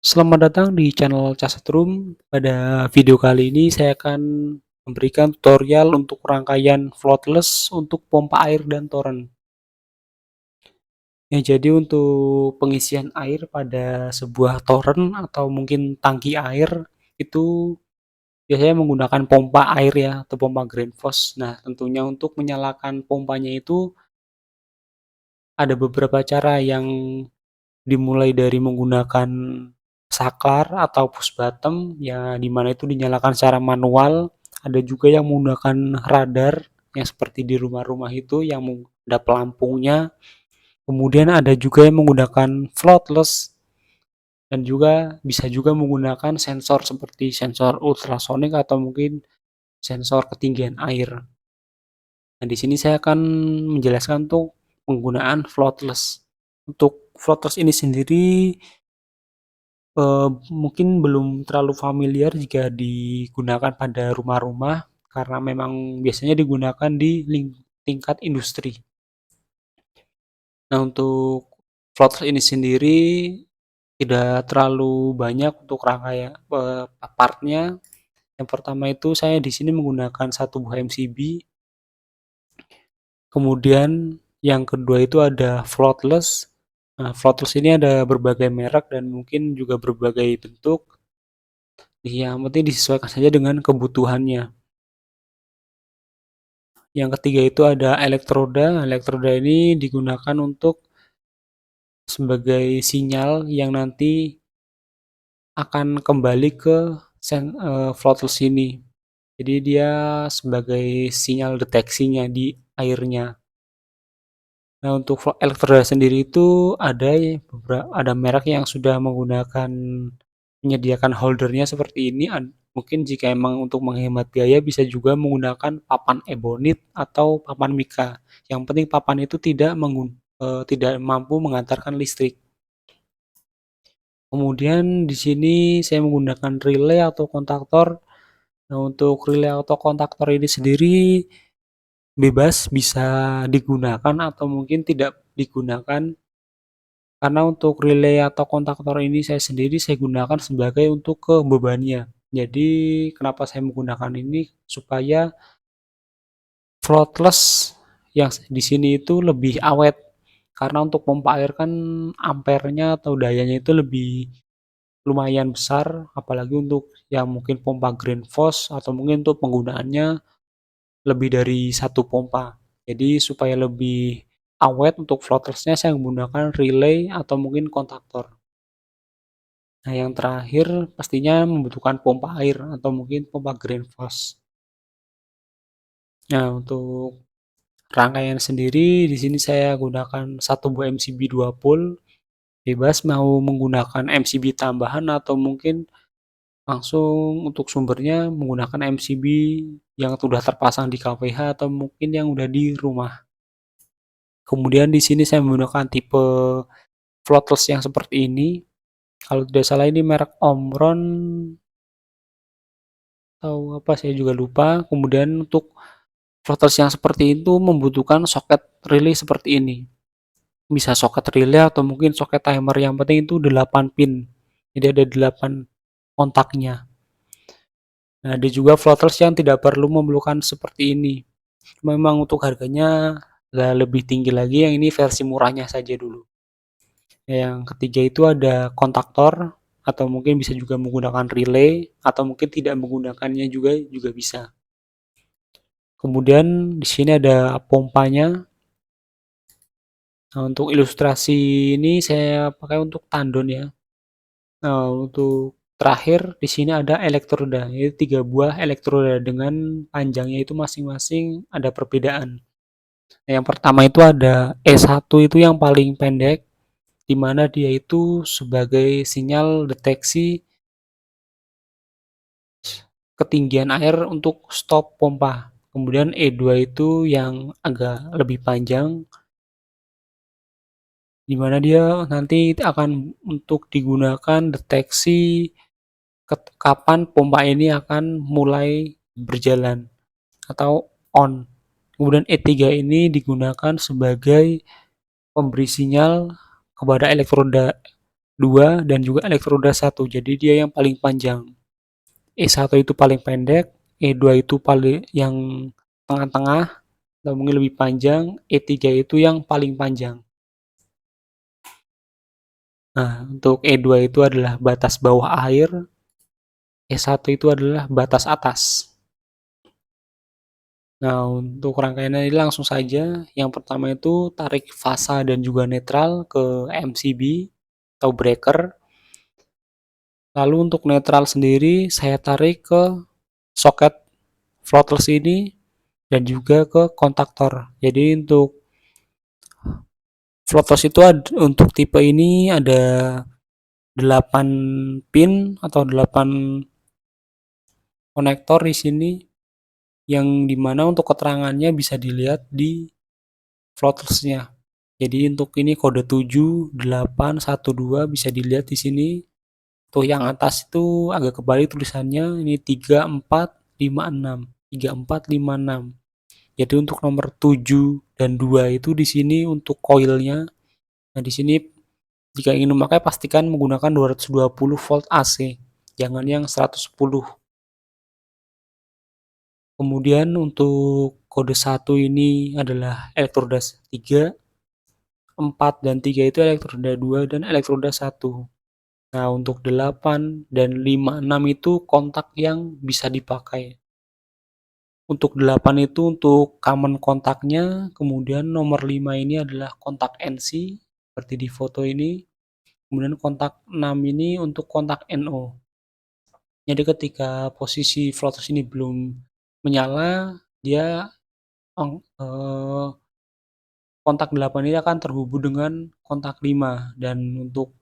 Selamat datang di channel Casetrum. Pada video kali ini saya akan memberikan tutorial untuk rangkaian floatless untuk pompa air dan toren. Ya, jadi untuk pengisian air pada sebuah toren atau mungkin tangki air itu biasanya menggunakan pompa air ya atau pompa Greenfos. Nah, tentunya untuk menyalakan pompanya itu ada beberapa cara yang dimulai dari menggunakan saklar atau push button ya dimana itu dinyalakan secara manual. Ada juga yang menggunakan radar yang seperti di rumah-rumah itu yang ada pelampungnya. Kemudian ada juga yang menggunakan floatless dan juga bisa juga menggunakan sensor seperti sensor ultrasonik atau mungkin sensor ketinggian air. Nah, di sini saya akan menjelaskan untuk penggunaan floatless. Untuk floatless ini sendiri mungkin belum terlalu familiar jika digunakan pada rumah-rumah, karena memang biasanya digunakan di tingkat industri. Nah, untuk floater ini sendiri tidak terlalu banyak untuk rangkaian partnya. Yang pertama itu saya di sini menggunakan satu buah MCB. Kemudian yang kedua itu ada floatless. Nah, floatless ini ada berbagai merek dan mungkin juga berbagai bentuk. Yang penting disesuaikan saja dengan kebutuhannya. Yang ketiga itu ada elektroda. Elektroda ini digunakan untuk sebagai sinyal yang nanti akan kembali ke floatless ini. Jadi dia sebagai sinyal deteksinya di airnya. Nah, untuk elektroda sendiri itu ada merek yang sudah menyediakan holdernya seperti ini. Mungkin jika emang untuk menghemat biaya bisa juga menggunakan papan ebonit atau papan mika. Yang penting papan itu tidak mampu mengantarkan listrik. Kemudian di sini saya menggunakan relay atau kontaktor. Nah, untuk relay atau kontaktor ini sendiri bebas bisa digunakan atau mungkin tidak digunakan. Karena untuk relay atau kontaktor ini saya gunakan sebagai untuk bebannya. Jadi kenapa saya menggunakan ini supaya floatless yang di sini itu lebih awet. Karena untuk pompa air kan ampernya atau dayanya itu lebih lumayan besar, apalagi untuk yang mungkin pompa Greenfos atau mungkin untuk penggunaannya lebih dari satu pompa. Jadi supaya lebih awet untuk floatless-nya saya menggunakan relay atau mungkin kontaktor. Nah, yang terakhir pastinya membutuhkan pompa air atau mungkin pompa Greenfos. Nah, untuk rangkaian sendiri di sini saya gunakan satu buah MCB 2 pul. Bebas mau menggunakan MCB tambahan atau mungkin langsung untuk sumbernya menggunakan MCB yang sudah terpasang di KWH atau mungkin yang udah di rumah. Kemudian di sini saya menggunakan tipe floatless yang seperti ini. Kalau tidak salah ini merek Omron atau apa saya juga lupa. Kemudian untuk floatless yang seperti itu membutuhkan soket relay seperti ini. Bisa soket relay atau mungkin soket timer, yang penting itu 8 pin. Jadi ada 8 kontaknya. Nah, ada juga floatless yang tidak perlu memerlukan seperti ini. Memang untuk harganya lebih tinggi lagi, yang ini versi murahnya saja dulu. Yang ketiga itu ada kontaktor atau mungkin bisa juga menggunakan relay atau mungkin tidak menggunakannya juga bisa. Kemudian di sini ada pompanya. Nah, untuk ilustrasi ini saya pakai untuk tandon ya. Nah, untuk terakhir di sini ada elektroda, yaitu 3 buah elektroda dengan panjangnya itu masing-masing ada perbedaan. Nah, yang pertama itu ada E1 itu yang paling pendek, di mana dia itu sebagai sinyal deteksi ketinggian air untuk stop pompa. Kemudian E2 itu yang agak lebih panjang, di mana dia nanti akan untuk digunakan deteksi kapan pompa ini akan mulai berjalan atau on. Kemudian E3 ini digunakan sebagai pemberi sinyal kepada elektroda 2 dan juga elektroda 1. Jadi dia yang paling panjang. E1 itu paling pendek, E2 itu paling yang tengah-tengah atau mungkin lebih panjang, E3 itu yang paling panjang. Nah, untuk E2 itu adalah batas bawah air, E1 itu adalah batas atas. Nah, untuk rangkaiannya ini langsung saja. Yang pertama itu tarik fasa dan juga netral ke MCB atau breaker. Lalu untuk netral sendiri saya tarik ke soket throttles ini dan juga ke kontaktor. Jadi untuk throttles itu untuk tipe ini ada 8 pin atau 8 konektor di sini yang dimana untuk keterangannya bisa dilihat di throttlesnya. Jadi untuk ini kode 7, 8, 1, 2 bisa dilihat di sini. Tuh yang atas itu agak kebalik tulisannya, ini 3, 4, 5, 6. 3, 4, 5, 6. Jadi untuk nomor 7 dan 2 itu di sini untuk koilnya. Nah, di sini jika ingin memakai pastikan menggunakan 220 volt AC, jangan yang 110. Kemudian untuk kode 1 ini adalah elektroda 3, 4 dan 3 itu elektroda 2 dan elektroda 1. Nah, untuk 8 dan 5, 6 itu kontak yang bisa dipakai. Untuk 8 itu untuk common kontaknya, kemudian nomor 5 ini adalah kontak NC, seperti di foto ini. Kemudian kontak 6 ini untuk kontak NO. Jadi ketika posisi floaters ini belum menyala, dia kontak 8 ini akan terhubung dengan kontak 5, dan untuk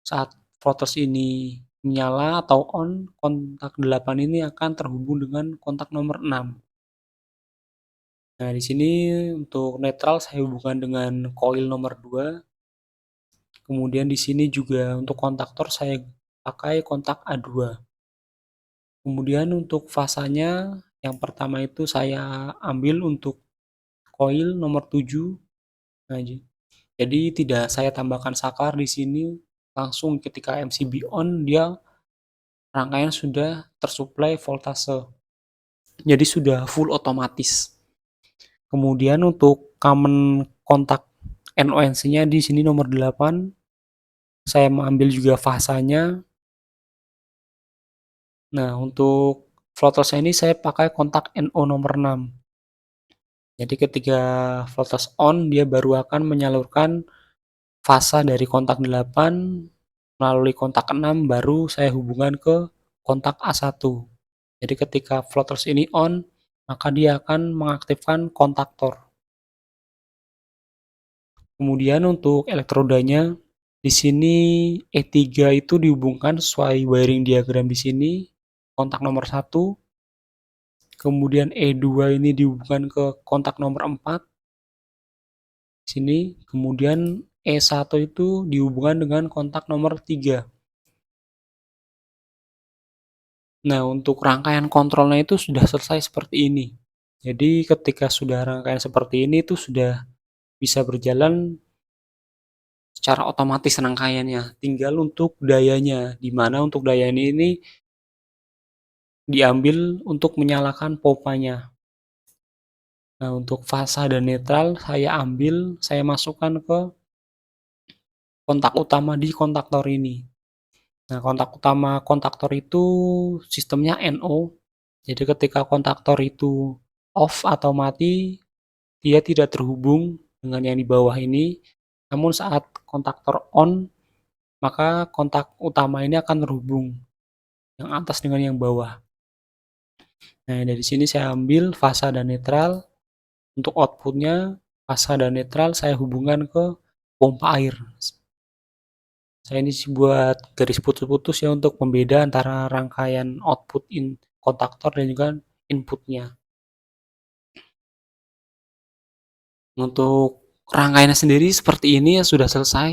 saat floaters ini menyala atau on, kontak 8 ini akan terhubung dengan kontak nomor 6. Nah, di sini untuk netral saya hubungkan dengan koil nomor 2. Kemudian di sini juga untuk kontaktor saya pakai kontak A2. Kemudian untuk fasanya yang pertama itu saya ambil untuk koil nomor 7. Nah, jadi tidak saya tambahkan saklar di sini, langsung ketika MCB on dia rangkaian sudah tersuplai voltase. Jadi sudah full otomatis. Kemudian untuk common kontak NONC-nya di sini nomor 8. Saya mengambil juga fasanya. Nah, untuk floaters ini saya pakai kontak NO nomor 6. Jadi ketika floaters on, dia baru akan menyalurkan fasa dari kontak 8 melalui kontak 6, baru saya hubungkan ke kontak A1. Jadi ketika floaters ini on, maka dia akan mengaktifkan kontaktor. Kemudian untuk elektrodanya, di sini E3 itu dihubungkan sesuai wiring diagram di sini, kontak nomor 1. Kemudian E2 ini dihubungkan ke kontak nomor 4 di sini. Kemudian E1 itu dihubungkan dengan kontak nomor 3. Nah, untuk rangkaian kontrolnya itu sudah selesai seperti ini. Jadi ketika sudah rangkaian seperti ini itu sudah bisa berjalan secara otomatis rangkaiannya. Tinggal untuk dayanya, di mana untuk daya ini diambil untuk menyalakan pompanya. Nah, untuk fasa dan netral saya masukkan ke kontak utama di kontaktor ini. Nah, kontak utama kontaktor itu sistemnya NO. Jadi ketika kontaktor itu off atau mati, dia tidak terhubung dengan yang di bawah ini. Namun saat kontaktor on, maka kontak utama ini akan terhubung yang atas dengan yang bawah. Nah, dari sini saya ambil fasa dan netral. Untuk outputnya, fasa dan netral saya hubungkan ke pompa air. Saya ini buat garis putus-putus ya untuk pembeda antara rangkaian output kontaktor dan juga inputnya. Untuk rangkaiannya sendiri seperti ini ya sudah selesai.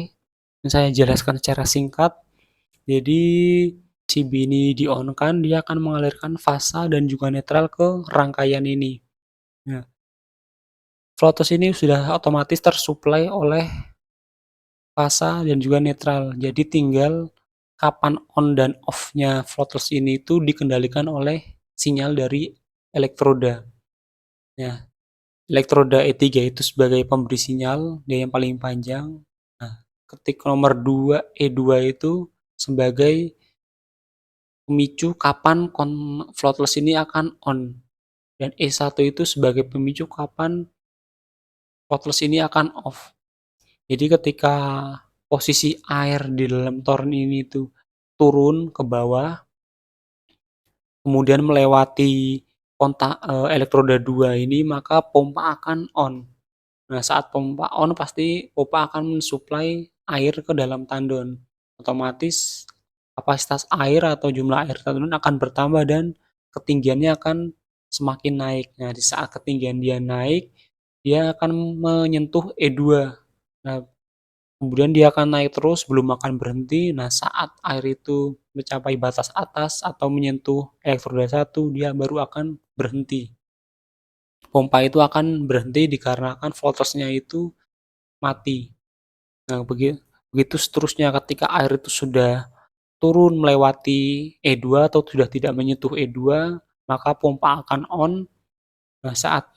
Ini saya jelaskan secara singkat. Jadi CB ini di-on-kan, dia akan mengalirkan fasa dan juga netral ke rangkaian ini. Nah, floaters ini sudah otomatis tersuplai oleh fasa, dan juga netral. Jadi tinggal kapan on dan off-nya throttles ini itu dikendalikan oleh sinyal dari elektroda. Nah, elektroda E3 itu sebagai pemberi sinyal, dia yang paling panjang. Nah, ketik nomor 2 E2 itu sebagai pemicu kapan throttles ini akan on, dan E1 itu sebagai pemicu kapan throttles ini akan off. Jadi ketika posisi air di dalam toren ini tuh turun ke bawah, kemudian melewati kontak elektroda 2 ini, maka pompa akan on. Nah, saat pompa on pasti pompa akan mensuplai air ke dalam tandon. Otomatis kapasitas air atau jumlah air tandon akan bertambah dan ketinggiannya akan semakin naik. Nah, di saat ketinggian dia naik, dia akan menyentuh E2. Nah, kemudian dia akan naik terus, belum akan berhenti. Nah, saat air itu mencapai batas atas atau menyentuh elektroda 1, dia baru akan berhenti. Pompa itu akan berhenti dikarenakan voltasenya itu mati. Nah, begitu seterusnya ketika air itu sudah turun melewati E2 atau sudah tidak menyentuh E2, maka pompa akan on. Nah, saat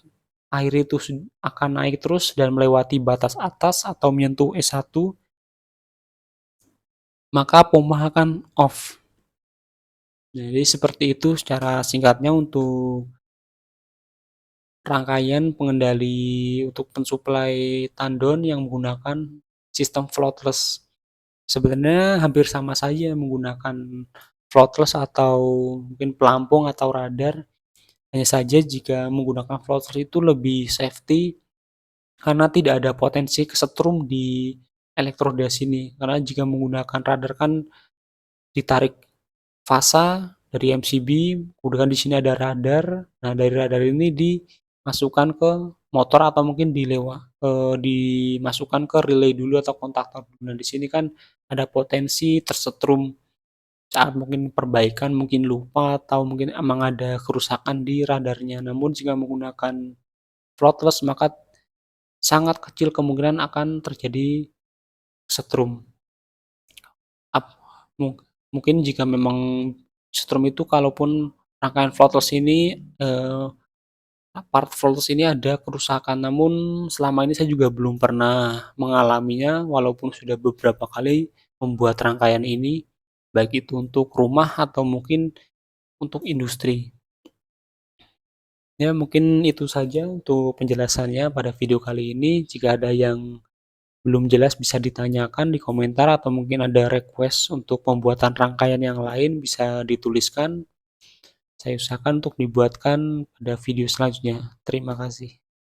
air itu akan naik terus dan melewati batas atas atau menyentuh E1, maka pompa akan off. Jadi seperti itu secara singkatnya untuk rangkaian pengendali untuk pensuplai tandon yang menggunakan sistem floatless. Sebenarnya hampir sama saja menggunakan floatless atau mungkin pelampung atau radar. Hanya saja jika menggunakan floatless itu lebih safety karena tidak ada potensi kesetrum di elektroda sini. Karena jika menggunakan radar kan ditarik fasa dari MCB, kemudian di sini ada radar. Nah, dari radar ini dimasukkan ke motor atau mungkin dimasukkan ke relay dulu atau kontaktor. Nah, di sini kan ada potensi tersetrum saat mungkin perbaikan, mungkin lupa atau mungkin emang ada kerusakan di radarnya. Namun jika menggunakan throttles maka sangat kecil kemungkinan akan terjadi setrum. Mungkin jika memang setrum itu kalaupun rangkaian throttles ini part throttles ini ada kerusakan, namun selama ini saya juga belum pernah mengalaminya walaupun sudah beberapa kali membuat rangkaian ini, baik itu untuk rumah atau mungkin untuk industri. Ya, mungkin itu saja untuk penjelasannya pada video kali ini. Jika ada yang belum jelas bisa ditanyakan di komentar atau mungkin ada request untuk pembuatan rangkaian yang lain bisa dituliskan. Saya usahakan untuk dibuatkan pada video selanjutnya. Terima kasih.